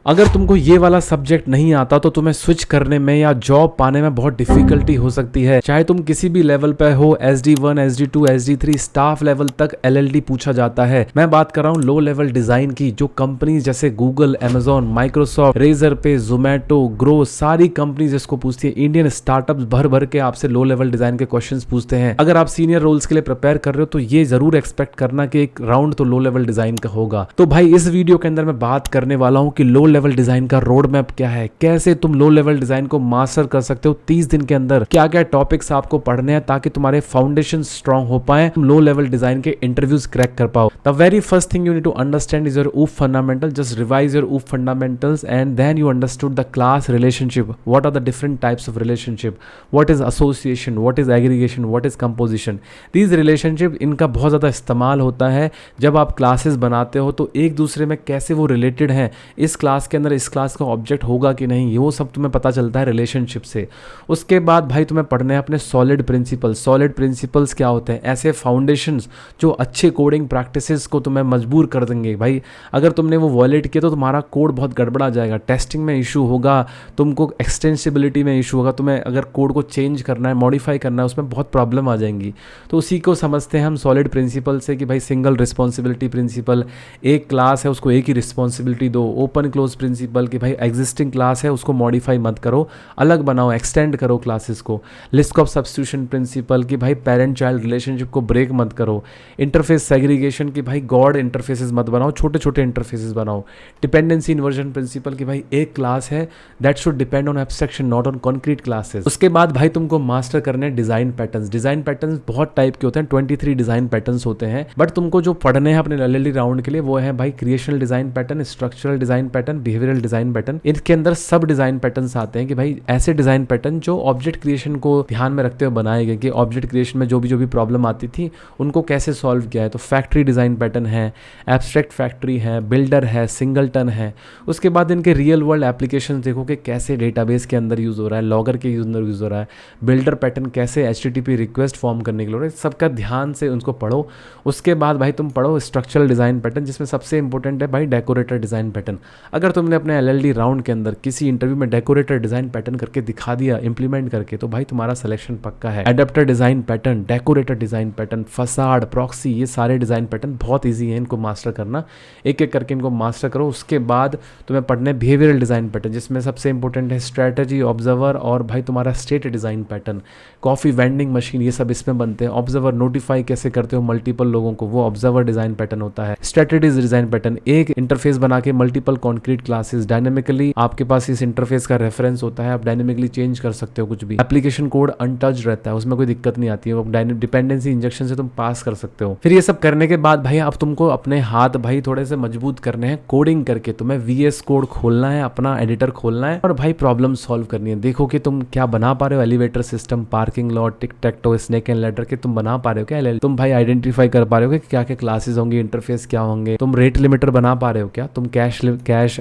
अगर तुमको ये वाला सब्जेक्ट नहीं आता तो तुम्हें स्विच करने में या जॉब पाने में बहुत डिफिकल्टी हो सकती है। चाहे तुम किसी भी लेवल पे हो, SD1, SD2, SD3, staff level तक LLD पूछा जाता है। मैं बात कर रहा हूँ लो लेवल डिजाइन की, जो कंपनीज जैसे गूगल, Amazon, माइक्रोसॉफ्ट, रेजर पे, जोमेटो, ग्रो, सारी कंपनीज इसको पूछती है। इंडियन स्टार्टअप्स भर भर के आपसे लो लेवल डिजाइन के क्वेश्चंस पूछते हैं। अगर आप सीनियर रोल्स के लिए प्रिपेयर कर रहे हो तो ये जरूर एक्सपेक्ट करना कि एक राउंड तो लो लेवल डिजाइन का होगा। तो भाई इस वीडियो के अंदर मैं बात करने वाला हूँ कि लो लेवल डिजाइन का रोड मैप क्या है, कैसे तुम लो लेवल डिजाइन को मास्टर कर सकते हो 30 दिन के अंदर, क्या क्या टॉपिक्स आपको पढ़ने हैं ताकि तुम्हारे फाउंडेशन स्ट्रांग हो पाए, तुम लो लेवल डिजाइन के इंटरव्यूज क्रैक कर पाओ। The very first thing you need to understand is your OOP fundamental. Just revise your OOP fundamentals and then you understood the class relationship, what are the different types of relationship, what is association, what is aggregation, what is composition. These relationship, इनका बहुत ज्यादा इस्तेमाल होता है जब आप classes बनाते हो तो एक दूसरे में कैसे वो रिलेटेड हैं, इस क्लास के अंदर इस क्लास का ऑब्जेक्ट होगा कि नहीं, वो सब तुम्हें पता चलता है रिलेशनशिप से। उसके बाद भाई तुम्हें पढ़ने हैं अपने सॉलिड प्रिंसिपल्स। सॉलिड प्रिंसिपल्स क्या होते हैं? ऐसे फाउंडेशंस जो अच्छे कोडिंग प्रैक्टिसेस को तुम्हें मजबूर कर देंगे। भाई अगर तुमने वो वॉयलेट किया तो तुम्हारा कोड बहुत गड़बड़ा जाएगा, टेस्टिंग में इशू होगा, तुमको एक्सटेंसिबिलिटी में इशू होगा, तुम्हें अगर कोड को चेंज करना है, मॉडिफाई करना है, उसमें बहुत प्रॉब्लम आ जाएंगी। तो उसी को समझते हैं हम सॉलिड प्रिंसिपल से कि भाई सिंगल रिस्पॉन्सिबिलिटी प्रिंसिपल, एक क्लास है उसको एक ही रिस्पॉन्सिबिलिटी दो। ओपन क्लोज प्रिंसिपल कि भाई एग्जिस्टिंग क्लास है उसको मॉडिफाई मत करो, अलग बनाओ, एक्सटेंड करो क्लासेस को। लिस्ट ऑफ सब्स्टिट्यूशन प्रिंसिपल कि भाई पेरेंट चाइल्ड रिलेशनशिप को ब्रेक मत करो। इंटरफेस सेग्रीगेशन कि भाई गॉड इंटरफेसेस मत बनाओ, छोटे छोटे इंटरफेसेस बनाओ। डिपेंडेंसी इन्वर्जन प्रिंसिपल कि भाई एक क्लास है that should depend on abstraction not on concrete classes. उसके बाद भाई तुमको मास्टर करने डिजाइन पैटर्न्स। डिजाइन पैटर्न्स बहुत टाइप के होते हैं, 23 डिजाइन पैटर्न्स होते हैं, बट तुमको जो पढ़ने हैं अपने LLD राउंड के लिए वो है भाई creational design pattern, structural design pattern, behavioural design pattern. इनके अंदर सब डिजाइन पैटर्न्स आते हैं कि भाई ऐसे डिजाइन पैटर्न जो ऑब्जेक्ट क्रिएशन को ध्यान में रखते हुए बनाए गए कि ऑब्जेक्ट क्रिएशन में जो भी प्रॉब्लम आती थी उनको कैसे सॉल्व किया है। तो फैक्ट्री डिजाइन पैटर्न है, एब्स्ट्रैक्ट फैक्ट्री है, बिल्डर है, सिंगलटन है। उसके बाद इनके रियल वर्ल्ड एप्लीकेशन देखो कि कैसे डेटाबेस के अंदर यूज हो रहा है, लॉगर के अंदर यूज हो रहा है, बिल्डर पैटर्न कैसे HTTP रिक्वेस्ट फॉर्म करने के लिए, सबका ध्यान से उनको पढ़ो। उसके बाद भाई तुम पढ़ो स्ट्रक्चरल डिजाइन पैटर्न, जिसमें सबसे इंपॉर्टेंट है भाई डेकोरेटर डिजाइन पैटर्न। अगर तुमने अपने LLD राउंड के अंदर किसी इंटरव्यू में डेकोरेटर डिजाइन पैटर्न करके दिखा दिया इंप्लीमेंट करके, तो भाई तुम्हारा सिलेक्शन पक्का है। Adapter design pattern, decorator design pattern, facade, proxy, ये सारे डिजाइन पैटर्न बहुत ईजी है इनको मास्टर करना। एक एक करके इनको मास्टर करो। उसके बाद तुम्हें पढ़ने बिहेवियरल डिजाइन पैटर्न, जिसमें सबसे इंपॉर्टेंट है स्ट्रेटजी, ऑब्जर्वर और भाई तुम्हारा state design pattern. Coffee vending machine, ये सब इसमें बनते हैं। ऑब्जर्वर, नोटिफाई कैसे करते हो मल्टीपल लोगों को, वो ऑब्जर्वर डिजाइन पैटर्न होता है। स्ट्रेटजीज डिजाइन पैटर्न, एक इंटरफेस बना के मल्टीपल कॉन्क्रीट क्लासेस, डायनेमिकली आपके पास इस इंटरफेस का रेफरेंस होता है, आप डायनेमिकली चेंज कर सकते हो कुछ भी। एप्लीकेशन कोड अनटच्ड रहता है, उसमें कोई दिक्कत नहीं आती है, डिपेंडेंसी इंजेक्शन से तुम पास कर सकते हो। फिर ये सब करने के बाद भाई अब तुमको अपने हाथ भाई थोड़े से मजबूत करने हैं कोडिंग करके। तुम्हें VS कोड खोलना है, अपना एडिटर खोलना है और भाई प्रॉब्लम सॉल्व करनी है। देखो कि तुम क्या बना पा रहे हो, elevator system, parking lot, tick tech to, snake and ladder के तुम बना पा रहे हो क्या? तुम भाई आइडेंटिफाई कर पा रहे हो कि क्या क्या क्लासेस होंगी, इंटरफेस क्या होंगे, तुम रेट लिमिटर बना पा रहे हो क्या, तुम cash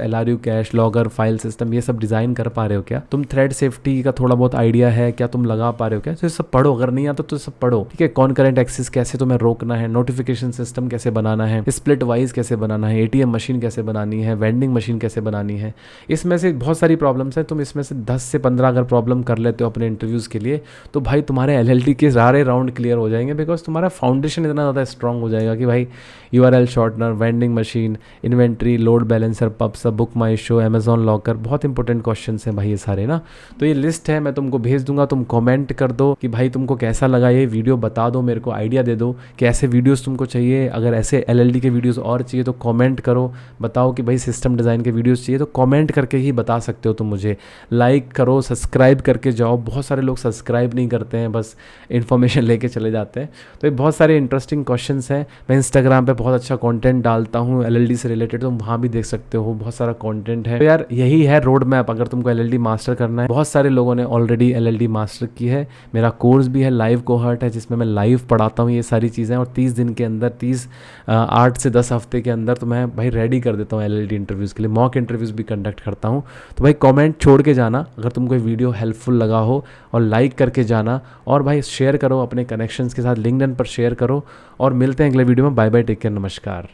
LRU cash, logger, file system, ये सब डिजाइन कर पा रहे हो क्या, तुम थ्रेड सेफ्टी का थोड़ा बहुत आइडिया है क्या, तुम लगा पा रहे हो क्या? तो ये सब पढ़ो, अगर नहीं आता तो सब पढ़ो, ठीक है। कॉन्करेंट एक्सेस कैसे तुम्हें रोकना है, नोटिफिकेशन सिस्टम कैसे बनाना है, स्प्लिट वाइज कैसे बनाना है, ATM मशीन कैसे बनानी है, वेंडिंग मशीन कैसे बनानी है। इसमें से बहुत सारी प्रॉब्लम्स है, तुम इसमें से 10 से 15 अगर प्रॉब्लम कर लेते हो अपने इंटरव्यूज के लिए तो भाई तुम्हारे LLD के सारे राउंड क्लियर हो जाएंगे, बिकॉज तुम्हारा फाउंडेशन इतना ज़्यादा स्ट्रॉन्ग हो जाएगा कि भाई URL shortener, vending machine, inventory, load balancer, pubs, Book My Show, Amazon locker, बहुत इंपॉर्टेंट क्वेश्चन हैं भाई ये सारे ना। तो ये लिस्ट है, मैं तुमको भेज दूंगा, तुम कमेंट कर दो कि भाई तुमको कैसा लगा ये वीडियो, बता दो, मेरे को आइडिया दे दो कि ऐसे वीडियोस तुमको चाहिए। अगर ऐसे LLD के वीडियोस और चाहिए तो कमेंट करो, बताओ कि भाई सिस्टम डिज़ाइन के वीडियोस चाहिए तो कमेंट करके ही बता सकते हो तुम मुझे। लाइक करो, सब्सक्राइब करके जाओ, बहुत सारे लोग सब्सक्राइब नहीं करते हैं, बस इन्फॉर्मेशन लेके चले जाते हैं। तो ये बहुत सारे इंटरेस्टिंग क्वेश्चंस हैं। मैं इंस्टाग्राम पे बहुत अच्छा कंटेंट डालता हूँ LLD से रिलेटेड, तो वहाँ भी देख सकते हो, बहुत सारा कंटेंट है। तो यार यही है रोड मैप अगर तुमको LLD मास्टर करना है। बहुत सारे लोगों ने ऑलरेडी LLD मास्टर की है। मेरा कोर्स भी है, लाइव कोहर्ट है, जिसमें मैं लाइव पढ़ाता हूँ ये सारी चीज़ें, और 30 दिन के अंदर 8 से 10 हफ्ते के अंदर तो मैं भाई रेडी कर देता हूँ LLD इंटरव्यूज़ के लिए। मॉक इंटरव्यूज़ भी कंडक्ट करता हूँ। तो भाई कमेंट छोड़ के जाना अगर तुमको वीडियो हेल्पफुल लगा हो, और लाइक करके जाना, और भाई शेयर करो अपने कनेक्शंस के साथ, लिंक्डइन पर शेयर करो, और मिलते हैं अगले वीडियो में। बाय बाय, टेक केयर, नमस्कार।